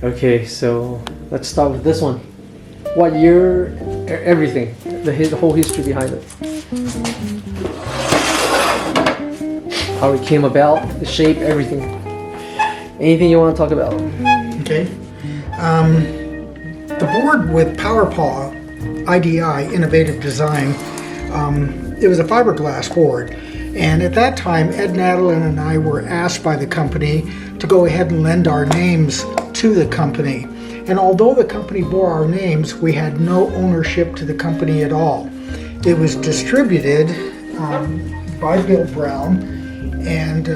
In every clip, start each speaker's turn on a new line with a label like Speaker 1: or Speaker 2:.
Speaker 1: Okay, so let's start with this one. What year? Everything. The whole history behind it. How it came about, the shape, everything. Anything you want to talk about?
Speaker 2: Okay. The board with PAW, IDI, Innovative Design, it was a fiberglass board. And at that time, Ed Nadelin and I were asked by the company to go ahead and lend our names to the company. And although the company bore our names, we had no ownership to the company at all. It was distributed by Bill Brown, and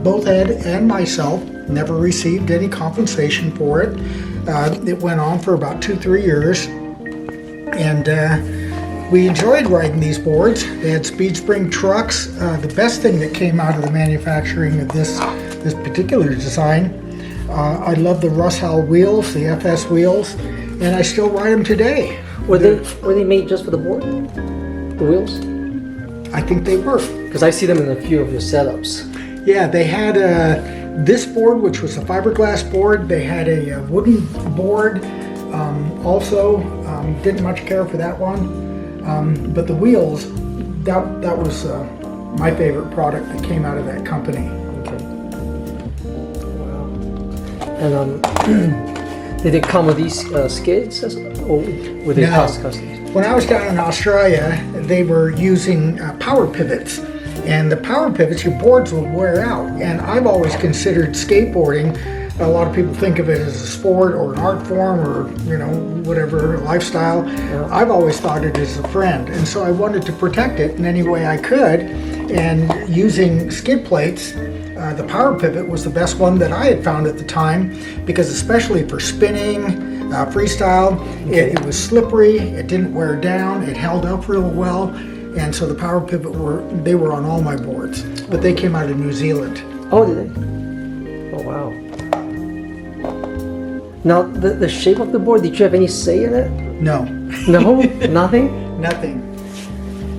Speaker 2: both Ed and myself never received any compensation for it. It went on for about 2-3 years, and we enjoyed riding these boards. They had speed spring trucks. The best thing that came out of the manufacturing of this particular design, I love the Russ Howell wheels, the FS wheels, and I still ride them today.
Speaker 1: Were they made just for the board? The wheels?
Speaker 2: I think they were.
Speaker 1: Because I see them in a few of your setups.
Speaker 2: Yeah, they had this board, which was a fiberglass board. They had a wooden board also. Didn't much care for that one. But the wheels, that was my favorite product that came out of that company.
Speaker 1: Okay. Wow. And did it come with these skids, or were they custom?
Speaker 2: When I was down in Australia, they were using power pivots. And the power pivots, your boards would wear out. And I've always considered skateboarding, a lot of people think of it as a sport or an art form or, whatever, lifestyle. Yeah. I've always thought it as a friend. And so I wanted to protect it in any way I could. And using skid plates, the power pivot was the best one that I had found at the time, because especially for spinning, freestyle, it was slippery, it didn't wear down, it held up real well. And so the power pivot they were on all my boards, but they came out of New Zealand.
Speaker 1: Oh, did they? Oh, wow. Now, the shape of the board, did you have any say in it?
Speaker 2: No.
Speaker 1: No? Nothing?
Speaker 2: Nothing.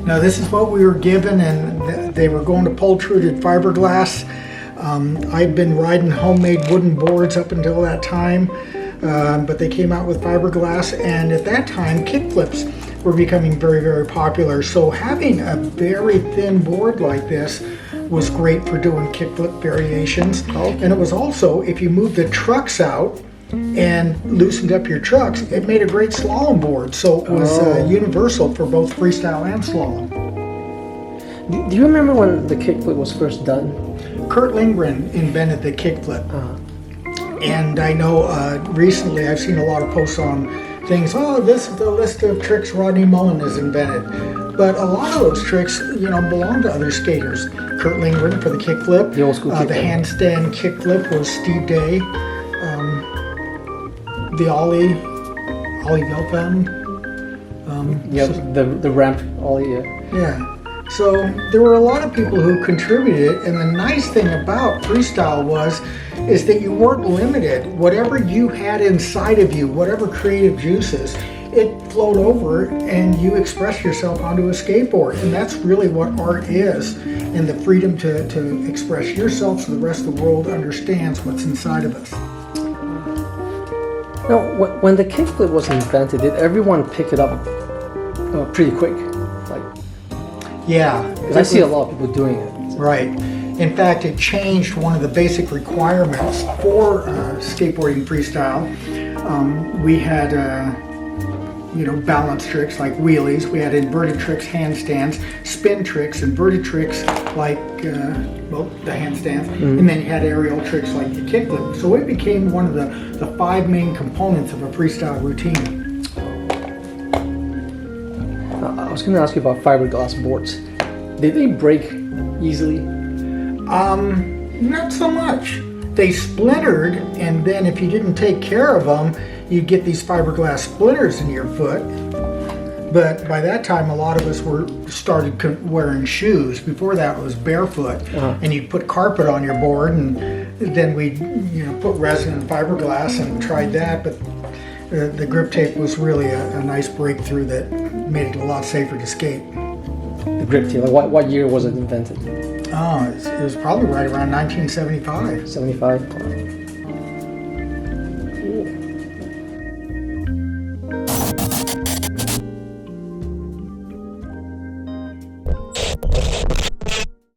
Speaker 2: No, this is what we were given, and they were going to pole-treated fiberglass. I'd been riding homemade wooden boards up until that time, but they came out with fiberglass, and at that time, kickflips were becoming very, very popular. So having a very thin board like this was great for doing kickflip variations.
Speaker 1: Oh.
Speaker 2: And it was also, if you moved the trucks out and loosened up your trucks, it made a great slalom board. So it was universal for both freestyle and slalom.
Speaker 1: Do you remember when the kickflip was first done?
Speaker 2: Kurt Lindgren invented the kickflip. And I know recently I've seen a lot of posts on things, this is the list of tricks Rodney Mullen has invented. But a lot of those tricks, belong to other skaters. Kurt Lindgren for the kickflip.
Speaker 1: The old school kickflip.
Speaker 2: The handstand kickflip was Steve Day. The Ollie Belfam.
Speaker 1: The ramp Ollie, yeah.
Speaker 2: Yeah. So there were a lot of people who contributed, and the nice thing about freestyle is that you weren't limited. Whatever you had inside of you, whatever creative juices, it flowed over and you expressed yourself onto a skateboard. And that's really what art is, and the freedom to express yourself so the rest of the world understands what's inside of us.
Speaker 1: Now, when the kickflip was invented, did everyone pick it up pretty quick?
Speaker 2: Yeah.
Speaker 1: Because I see a lot of people doing it.
Speaker 2: Right. In fact, it changed one of the basic requirements for skateboarding freestyle. We had, balance tricks like wheelies. We had inverted tricks, handstands, spin tricks, inverted tricks like, the handstands. Mm-hmm. And then you had aerial tricks like the kickflip. So it became one of the 5 main components of a freestyle routine.
Speaker 1: I was going to ask you about fiberglass boards. Did they break easily?
Speaker 2: Not so much. They splintered, and then if you didn't take care of them, you'd get these fiberglass splinters in your foot. But by that time, a lot of us started wearing shoes. Before that, it was barefoot, and you'd put carpet on your board, and then we'd put resin and fiberglass and tried that. But the grip tape was really a nice breakthrough that made it a lot safer to skate.
Speaker 1: The grip tape, like what year was it invented?
Speaker 2: It was probably right around 1975.
Speaker 1: 75? Cool.